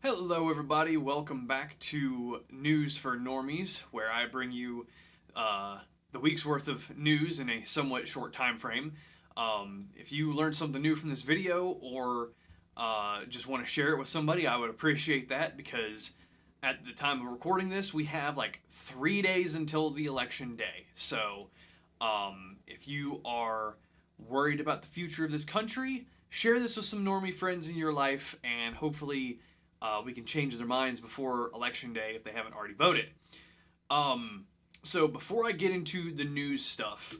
Hello, everybody. Welcome back to News for Normies, where I bring you the week's worth of news in a somewhat short time frame. If you learned something new from this video or just want to share it with somebody, I would appreciate that because at the time of recording this, we have like 3 days until the election day. So if you are worried about the future of this country, share this with some normie friends in your life, and hopefully we can change their minds before election day if they haven't already voted. So before I get into the news stuff,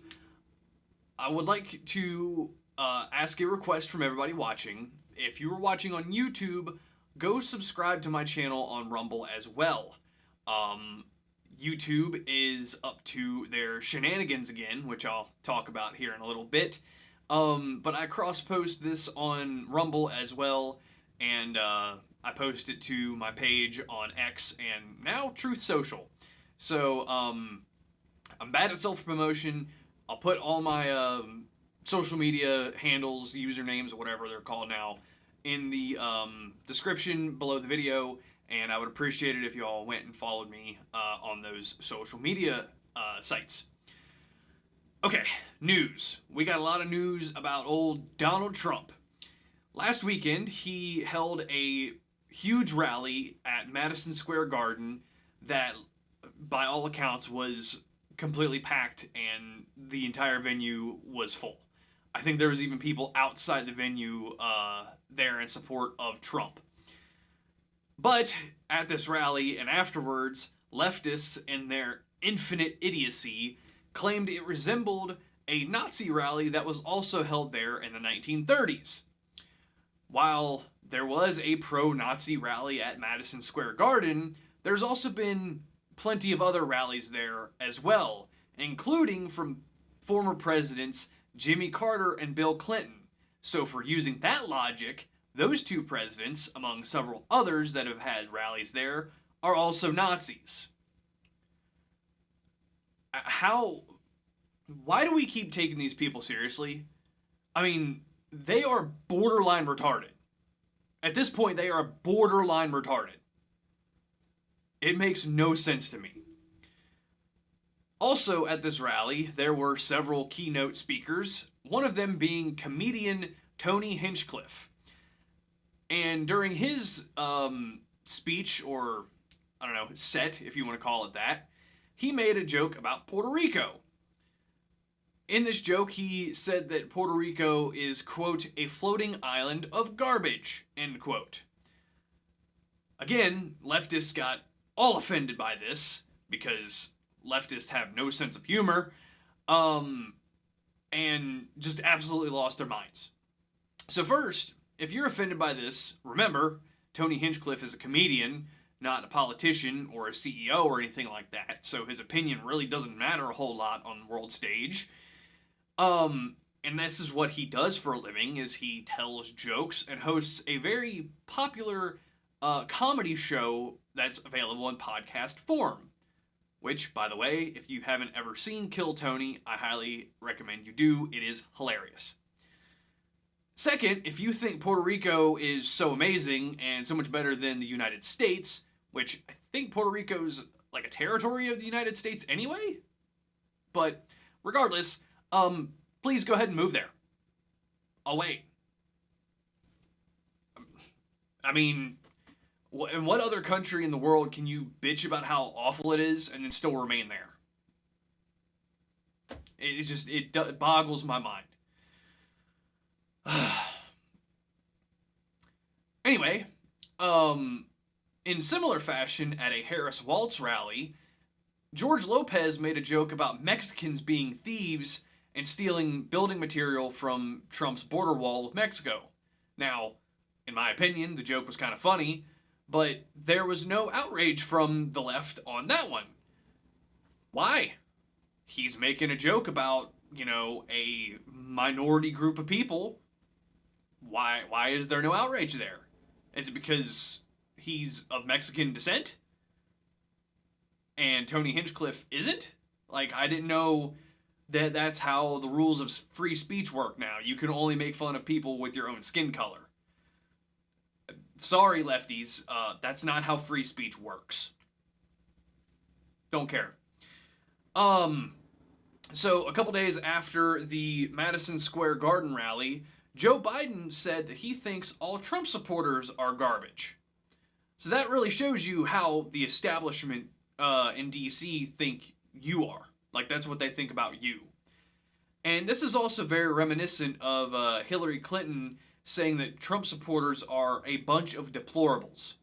I would like to ask a request from everybody watching. If you are watching on YouTube, go subscribe to my channel on Rumble as well. YouTube is up to their shenanigans again, which I'll talk about here in a little bit. But I cross-post this on Rumble as well, and I post it to my page on X and now Truth Social. So I'm bad at self-promotion. I'll put all my social media handles, usernames, whatever they're called now, in the description below the video, and I would appreciate it if you all went and followed me on those social media sites. Okay, news. We got a lot of news about old Donald Trump. Last weekend, he held a huge rally at Madison Square Garden that, by all accounts, was completely packed and the entire venue was full. I think there was even people outside the venue there in support of Trump. But at this rally and afterwards, leftists, in their infinite idiocy, claimed it resembled a Nazi rally that was also held there in the 1930s. While there was a pro-Nazi rally at Madison Square Garden, there's also been plenty of other rallies there as well, including from former presidents Jimmy Carter and Bill Clinton. So for using that logic, those two presidents, among several others that have had rallies there, are also Nazis. Why do we keep taking these people seriously? I mean, they are borderline retarded. At this point, they are borderline retarded. It makes no sense to me. Also at this rally, there were several keynote speakers, one of them being comedian Tony Hinchcliffe. And during his speech, or I don't know, set, if you want to call it that, he made a joke about Puerto Rico. In this joke, he said that Puerto Rico is, quote, a floating island of garbage, end quote. Again, leftists got all offended by this, because leftists have no sense of humor, and just absolutely lost their minds. So first, if you're offended by this, remember, Tony Hinchcliffe is a comedian, not a politician or a CEO or anything like that, so his opinion really doesn't matter a whole lot on the world stage. And this is what he does for a living, is he tells jokes and hosts a very popular comedy show that's available in podcast form. Which, by the way, if you haven't ever seen Kill Tony, I highly recommend you do. It is hilarious. Second, if you think Puerto Rico is so amazing and so much better than the United States, which I think Puerto Rico's like a territory of the United States anyway, but regardless, please go ahead and move there. I'll wait. I mean, in what other country in the world can you bitch about how awful it is and then still remain there? It boggles my mind. Anyway, in similar fashion, at a Harris Waltz rally, George Lopez made a joke about Mexicans being thieves and stealing building material from Trump's border wall with Mexico. Now, in my opinion, the joke was kind of funny, but there was no outrage from the left on that one. Why? He's making a joke about, a minority group of people. Why is there no outrage there? Is it because he's of Mexican descent? And Tony Hinchcliffe isn't? Like, I didn't know that that's how the rules of free speech work now. You can only make fun of people with your own skin color. Sorry, lefties, that's not how free speech works. Don't care. So a couple days after the Madison Square Garden rally, Joe Biden said that he thinks all Trump supporters are garbage. So that really shows you how the establishment in DC think you are. Like, that's what they think about you. And this is also very reminiscent of Hillary Clinton saying that Trump supporters are a bunch of deplorables.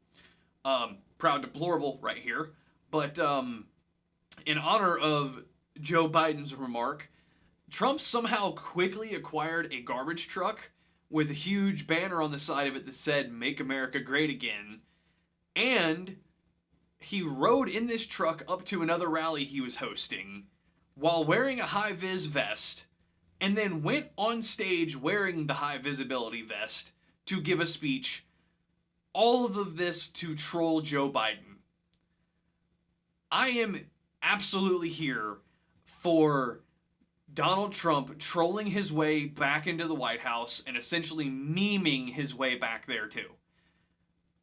Proud deplorable right here. But in honor of Joe Biden's remark, Trump somehow quickly acquired a garbage truck with a huge banner on the side of it that said, "Make America Great Again." And he rode in this truck up to another rally he was hosting while wearing a high-vis vest, and then went on stage wearing the high-visibility vest to give a speech. All of this to troll Joe Biden. I am absolutely here for Donald Trump trolling his way back into the White House and essentially memeing his way back there too.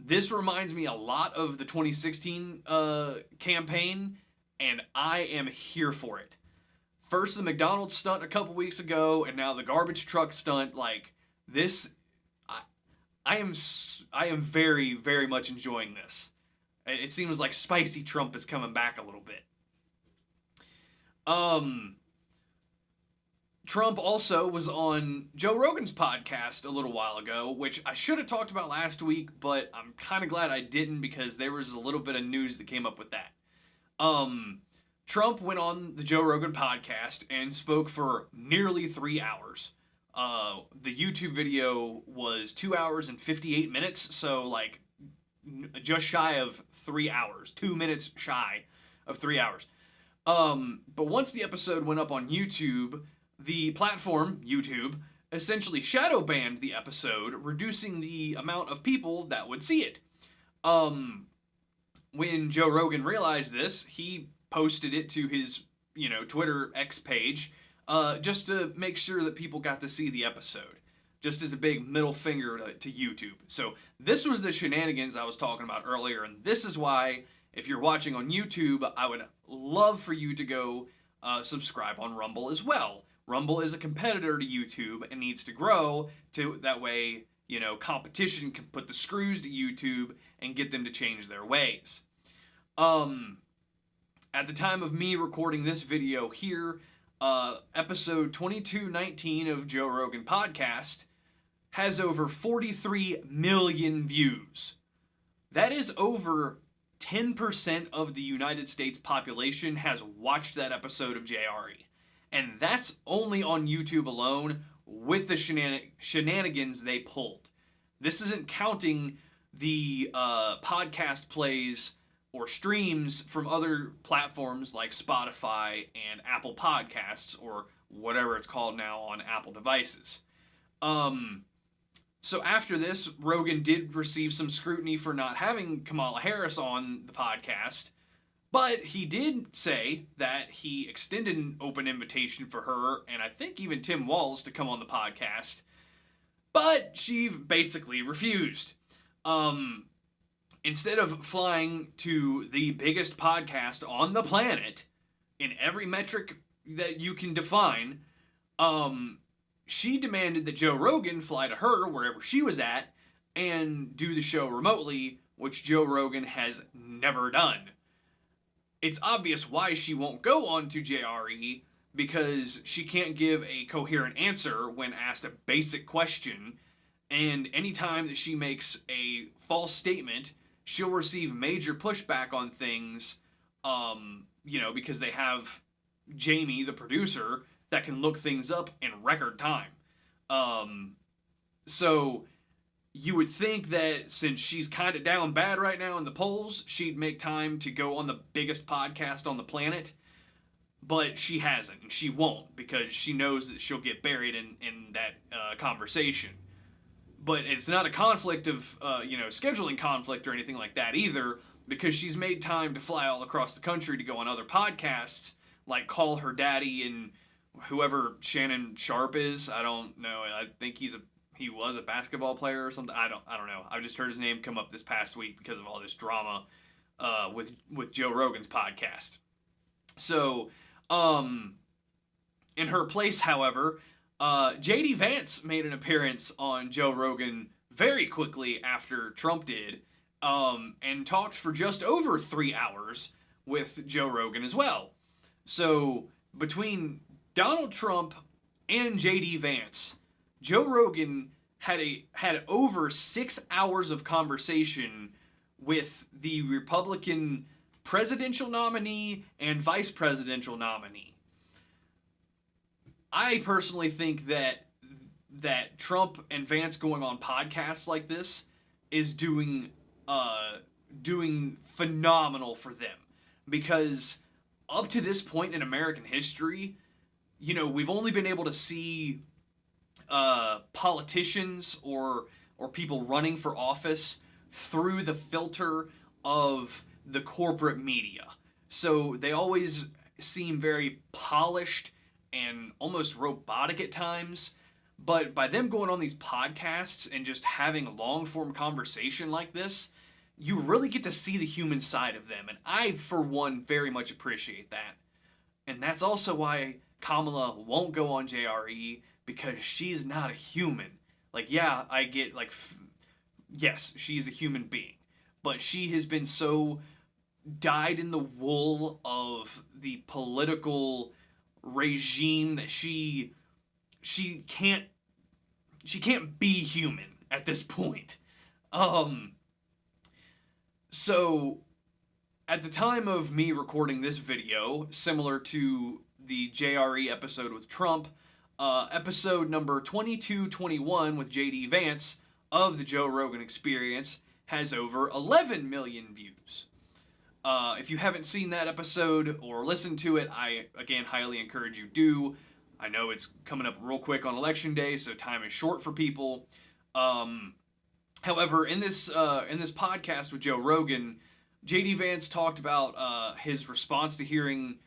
This reminds me a lot of the 2016 campaign, and I am here for it. First the McDonald's stunt a couple weeks ago, and now the garbage truck stunt. Like, this, I am very, very much enjoying this. It seems like spicy Trump is coming back a little bit. Trump also was on Joe Rogan's podcast a little while ago, which I should have talked about last week, but I'm kind of glad I didn't because there was a little bit of news that came up with that. Trump went on the Joe Rogan podcast and spoke for nearly 3 hours. The YouTube video was 2 hours and 58 minutes, so like just shy of 3 hours, 2 minutes shy of 3 hours. But once the episode went up on YouTube, the platform, YouTube, essentially shadow banned the episode, reducing the amount of people that would see it. When Joe Rogan realized this, he posted it to his, Twitter X page, just to make sure that people got to see the episode. Just as a big middle finger to YouTube. So this was the shenanigans I was talking about earlier, and this is why, if you're watching on YouTube, I would love for you to go subscribe on Rumble as well. Rumble is a competitor to YouTube and needs to grow to that way, competition can put the screws to YouTube and get them to change their ways. At the time of me recording this video here, episode 2219 of Joe Rogan Podcast has over 43 million views. That is over 10% of the United States population has watched that episode of JRE. And that's only on YouTube alone with the shenanigans they pulled. This isn't counting the podcast plays or streams from other platforms like Spotify and Apple Podcasts, or whatever it's called now on Apple devices. So after this, Rogan did receive some scrutiny for not having Kamala Harris on the podcast, but he did say that he extended an open invitation for her, and I think even Tim Walz, to come on the podcast, but she basically refused. Instead of flying to the biggest podcast on the planet, in every metric that you can define, she demanded that Joe Rogan fly to her wherever she was at and do the show remotely, which Joe Rogan has never done. It's obvious why she won't go on to JRE, because she can't give a coherent answer when asked a basic question, and anytime that she makes a false statement, she'll receive major pushback on things, because they have Jamie, the producer, that can look things up in record time. So you would think that since she's kind of down bad right now in the polls, she'd make time to go on the biggest podcast on the planet, but she hasn't, and she won't, because she knows that she'll get buried in that conversation. But it's not a conflict of, scheduling conflict or anything like that either, because she's made time to fly all across the country to go on other podcasts, like Call Her Daddy and whoever Shannon Sharp is. I don't know. I think he's he was a basketball player or something. I don't know. I just heard his name come up this past week because of all this drama with Joe Rogan's podcast. So, in her place, however, JD Vance made an appearance on Joe Rogan very quickly after Trump did, and talked for just over 3 hours with Joe Rogan as well. So between Donald Trump and JD Vance, Joe Rogan had over 6 hours of conversation with the Republican presidential nominee and vice presidential nominee. I personally think that Trump and Vance going on podcasts like this is doing phenomenal for them, because up to this point in American history, you know, we've only been able to see politicians or people running for office through the filter of the corporate media. So they always seem very polished and almost robotic at times. But by them going on these podcasts and just having a long form conversation like this, you really get to see the human side of them. And I, for one, very much appreciate that. And that's also why Kamala won't go on JRE, because she's not a human. Like, yeah, I get, like, yes, she is a human being. But she has been so dyed in the wool of the political regime that she can't be human at this point. So at the time of me recording this video, similar to the JRE episode with Trump, episode number 2221 with JD Vance of the Joe Rogan Experience has over 11 million views. If you haven't seen that episode or listened to it, I, again, highly encourage you do. I know it's coming up real quick on election day, so time is short for people. However, in this podcast with Joe Rogan, JD Vance talked about his response to hearing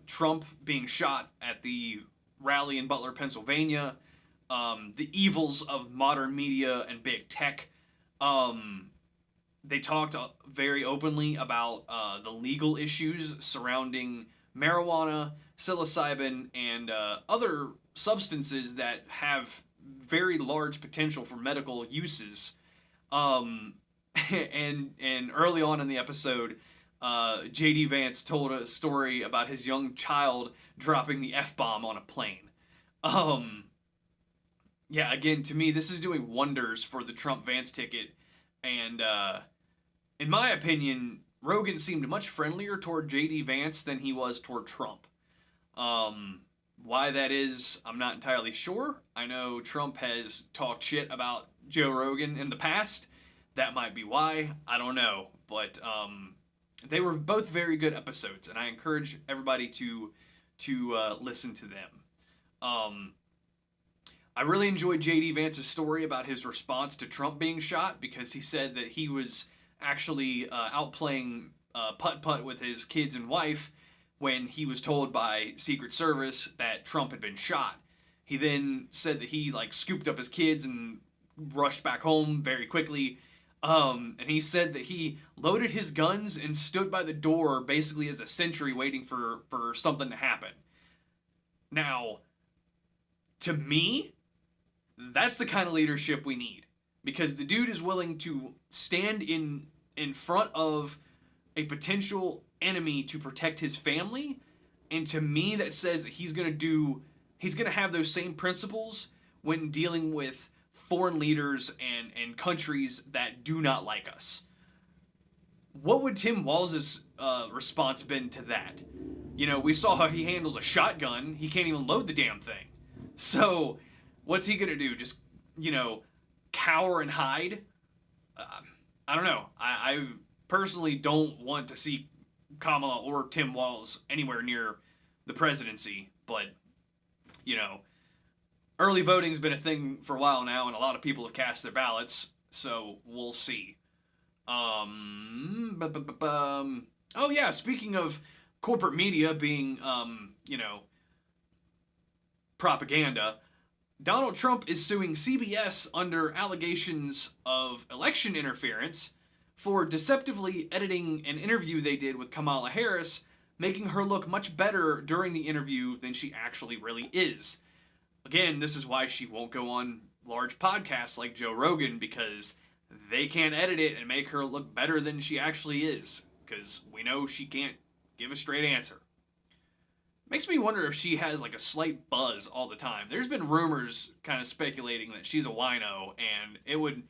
Trump being shot at the rally in Butler, Pennsylvania, the evils of modern media and big tech. They talked very openly about the legal issues surrounding marijuana, psilocybin, and other substances that have very large potential for medical uses. And early on in the episode, JD Vance told a story about his young child dropping the F-bomb on a plane. Yeah, again, to me, this is doing wonders for the Trump-Vance ticket. And in my opinion, Rogan seemed much friendlier toward JD Vance than he was toward Trump. Why that is, I'm not entirely sure. I know Trump has talked shit about Joe Rogan in the past. That might be why. I don't know. But they were both very good episodes, and I encourage everybody to listen to them. I really enjoyed JD Vance's story about his response to Trump being shot, because he said that he was actually out playing putt-putt with his kids and wife when he was told by Secret Service that Trump had been shot. He then said that he scooped up his kids and rushed back home very quickly. And he said that he loaded his guns and stood by the door basically as a sentry waiting for something to happen. Now, to me, that's the kind of leadership we need. Because the dude is willing to stand in front of a potential enemy to protect his family. And to me, that says that he's going to have those same principles when dealing with foreign leaders and countries that do not like us. What would Tim Walz's response been to that? You know, we saw how he handles a shotgun. He can't even load the damn thing. So, what's he going to do? Just, cower and hide? I don't know. I personally don't want to see Kamala or Tim Walz anywhere near the presidency, but, early voting's been a thing for a while now, and a lot of people have cast their ballots, so we'll see. Oh yeah, speaking of corporate media being, propaganda, Donald Trump is suing CBS under allegations of election interference for deceptively editing an interview they did with Kamala Harris, making her look much better during the interview than she actually really is. Again, this is why she won't go on large podcasts like Joe Rogan, because they can't edit it and make her look better than she actually is, because we know she can't give a straight answer. Makes me wonder if she has like a slight buzz all the time. There's been rumors kind of speculating that she's a wino, and that would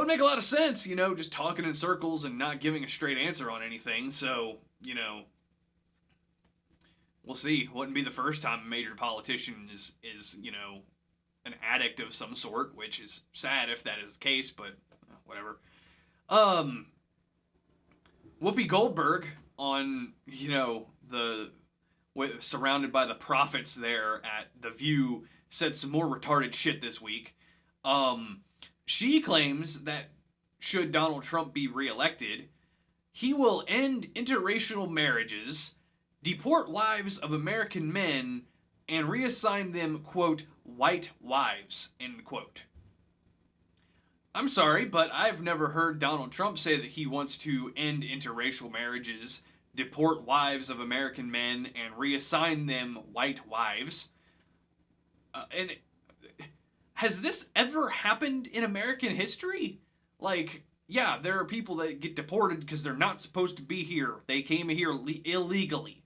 make a lot of sense, just talking in circles and not giving a straight answer on anything. So, we'll see. Wouldn't be the first time a major politician is an addict of some sort, which is sad if that is the case, but whatever. Whoopi Goldberg on, surrounded by the prophets there at The View, said some more retarded shit this week. She claims that should Donald Trump be reelected, he will end interracial marriages, deport wives of American men, and reassign them, quote, white wives, end quote. I'm sorry, but I've never heard Donald Trump say that he wants to end interracial marriages, deport wives of American men, and reassign them white wives. And has this ever happened in American history? Like, yeah, there are people that get deported because they're not supposed to be here. They came here illegally.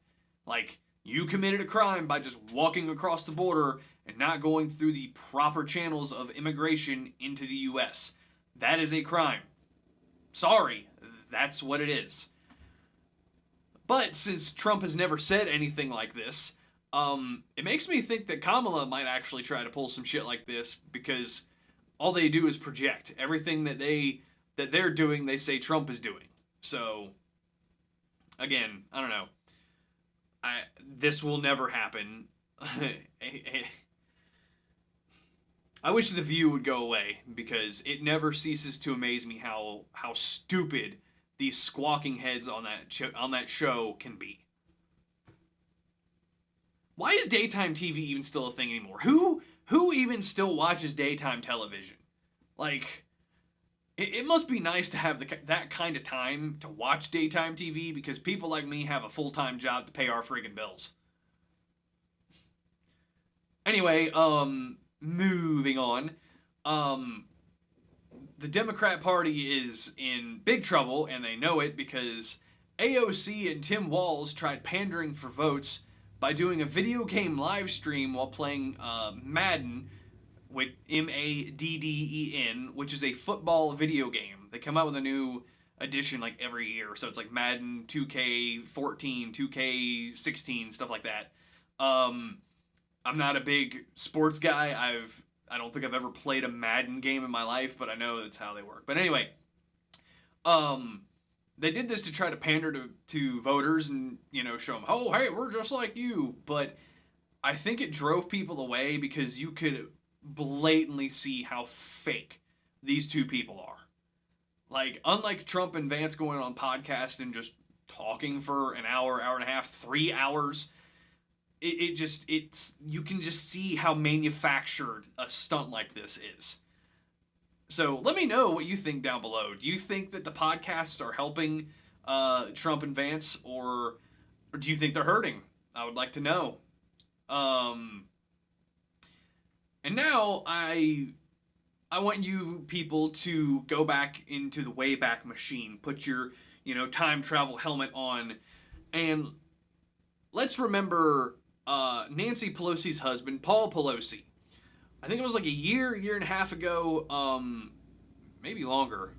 Like, you committed a crime by just walking across the border and not going through the proper channels of immigration into the U.S. That is a crime. Sorry, that's what it is. But since Trump has never said anything like this, it makes me think that Kamala might actually try to pull some shit like this, because all they do is project. Everything that they're doing, they say Trump is doing. So, again, I don't know. This will never happen. I wish The View would go away, because it never ceases to amaze me how stupid these squawking heads on that show can be. Why is daytime TV even still a thing anymore? Who even still watches daytime television? Like, it must be nice to have that kind of time to watch daytime TV, because people like me have a full-time job to pay our friggin' bills. Anyway, moving on. The Democrat Party is in big trouble, and they know it, because AOC and Tim Walz tried pandering for votes by doing a video game live stream while playing Madden, with Madden, which is a football video game. They come out with a new edition like every year, so it's like Madden 2K14, 2K16, stuff like that. I'm not a big sports guy. I don't think I've ever played a Madden game in my life, but I know that's how they work. But anyway, they did this to try to pander to voters and, show them, oh, hey, we're just like you. But I think it drove people away, because you could blatantly see how fake these two people are. Like, unlike Trump and Vance going on podcast and just talking for an hour, hour and a half, 3 hours, you can just see how manufactured a stunt like this is. So let me know what you think down below. Do you think that the podcasts are helping Trump and Vance, or do you think they're hurting? I would like to know. And now I want you people to go back into the Wayback Machine. Put your, time travel helmet on, and let's remember Nancy Pelosi's husband, Paul Pelosi. I think it was like a year and a half ago, maybe longer.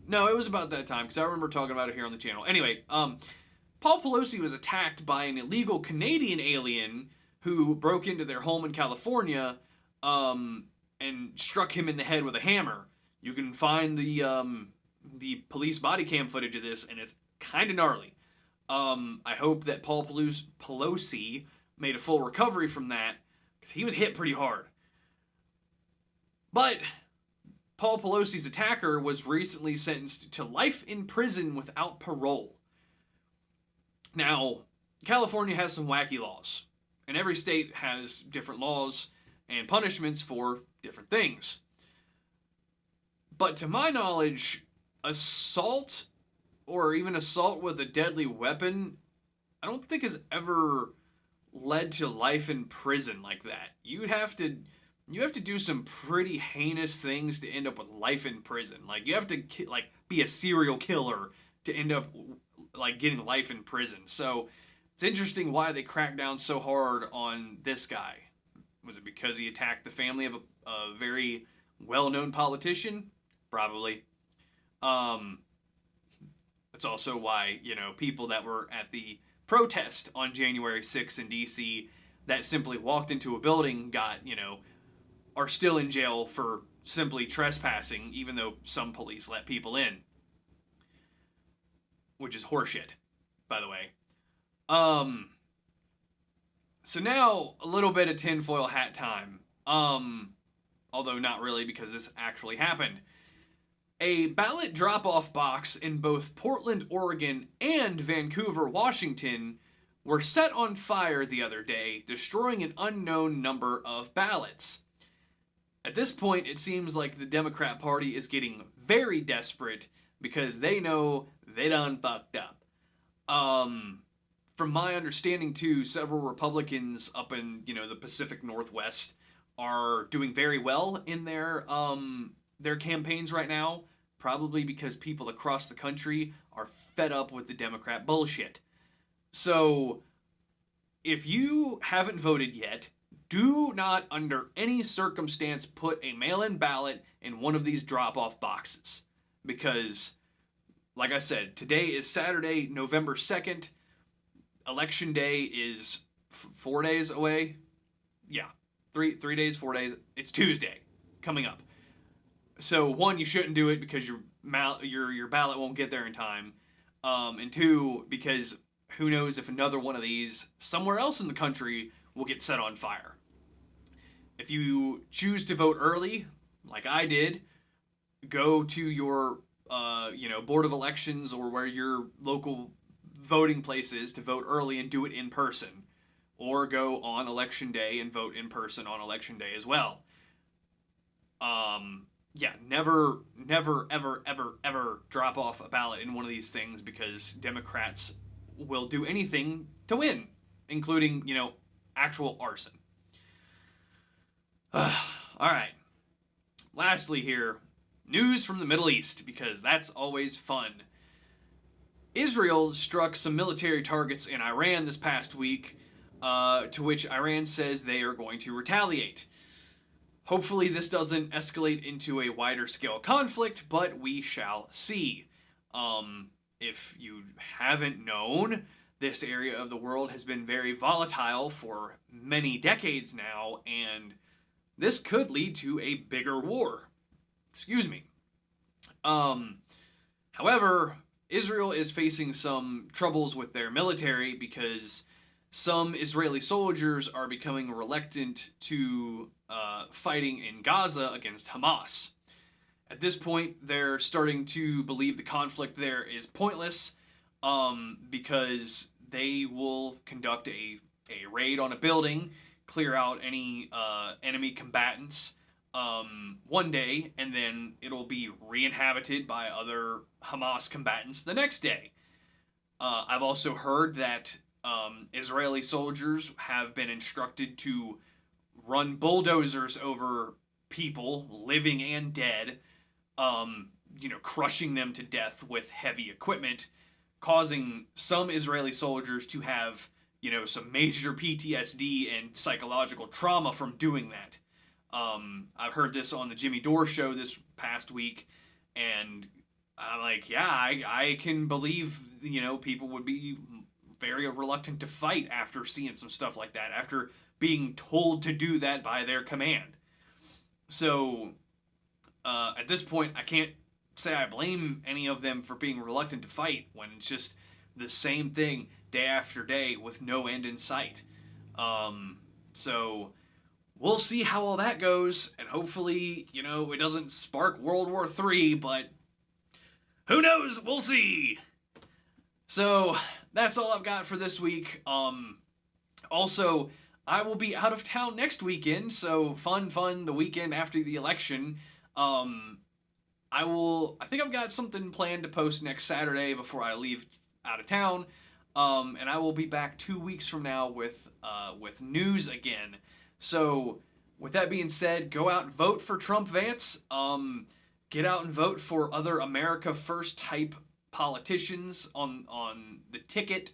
No, it was about that time, because I remember talking about it here on the channel. Anyway, Paul Pelosi was attacked by an illegal Canadian alien who broke into their home in California, and struck him in the head with a hammer. You can find the police body cam footage of this, and it's kind of gnarly. I hope that Paul Pelosi made a full recovery from that, because he was hit pretty hard. But Paul Pelosi's attacker was recently sentenced to life in prison without parole. Now, California has some wacky laws, and every state has different laws, and punishments for different things. But to my knowledge, assault or even assault with a deadly weapon, I don't think has ever led to life in prison like that. You have to do some pretty heinous things to end up with life in prison. Like you have to be a serial killer to end up like getting life in prison. So it's interesting why they cracked down so hard on this guy. Was it because he attacked the family of a very well-known politician? Probably. It's also why, people that were at the protest on January 6th in DC that simply walked into a building are still in jail for simply trespassing, even though some police let people in. Which is horseshit, by the way. So now, a little bit of tinfoil hat time. Although not really, because this actually happened. A ballot drop-off box in both Portland, Oregon and Vancouver, Washington were set on fire the other day, destroying an unknown number of ballots. At this point, it seems like the Democrat Party is getting very desperate because they know they done fucked up. From my understanding, too, several Republicans up in, the Pacific Northwest are doing very well in their campaigns right now, probably because people across the country are fed up with the Democrat bullshit. So, if you haven't voted yet, do not under any circumstance put a mail-in ballot in one of these drop-off boxes. Because, like I said, today is Saturday, November 2nd. Election Day is 4 days away. Yeah, 3 days, 4 days. It's Tuesday coming up. So one, you shouldn't do it because your ballot won't get there in time, and two, because who knows if another one of these somewhere else in the country will get set on fire. If you choose to vote early, like I did, go to your board of elections or where your local voting place is to vote early and do it in person, or go on election day and vote in person on election day as well. Yeah, never, ever, ever, ever drop off a ballot in one of these things because Democrats will do anything to win, including, actual arson. All right. Lastly here, news from the Middle East, because that's always fun. Israel struck some military targets in Iran this past week, to which Iran says they are going to retaliate. Hopefully this doesn't escalate into a wider scale conflict, but we shall see. If you haven't known, this area of the world has been very volatile for many decades now, and this could lead to a bigger war. Excuse me. However, Israel is facing some troubles with their military because some Israeli soldiers are becoming reluctant to fighting in Gaza against Hamas. At this point, they're starting to believe the conflict there is pointless because they will conduct a raid on a building, clear out any enemy combatants one day, and then it'll be re-inhabited by other Hamas combatants the next day. I've also heard that Israeli soldiers have been instructed to run bulldozers over people, living and dead, crushing them to death with heavy equipment, causing some Israeli soldiers to have, some major PTSD and psychological trauma from doing that. I've heard this on the Jimmy Dore show this past week, and I'm like, yeah, I can believe, people would be very reluctant to fight after seeing some stuff like that, after being told to do that by their command. So, at this point, I can't say I blame any of them for being reluctant to fight when it's just the same thing day after day with no end in sight. So, we'll see how all that goes, and hopefully, it doesn't spark World War III, but who knows? We'll see. So, that's all I've got for this week. Also, I will be out of town next weekend, so fun the weekend after the election. Um, I think I've got something planned to post next Saturday before I leave out of town. And I will be back 2 weeks from now with news again. So, with that being said, go out and vote for Trump, Vance. Get out and vote for other America First type politicians on the ticket,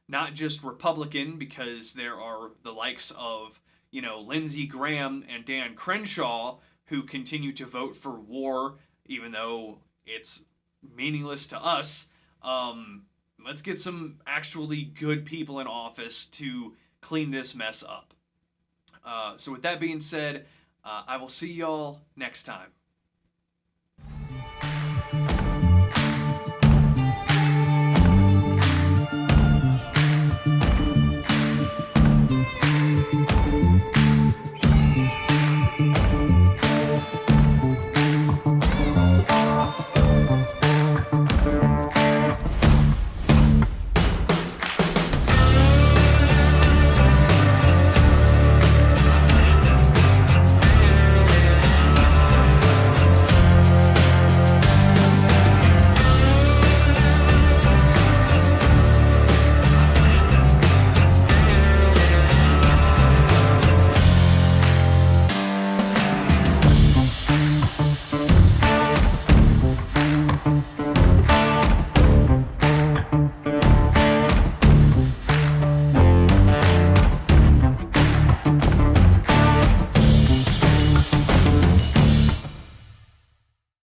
not just Republican, because there are the likes of, Lindsey Graham and Dan Crenshaw who continue to vote for war, even though it's meaningless to us. Let's get some actually good people in office to clean this mess up. So, with that being said, I will see y'all next time.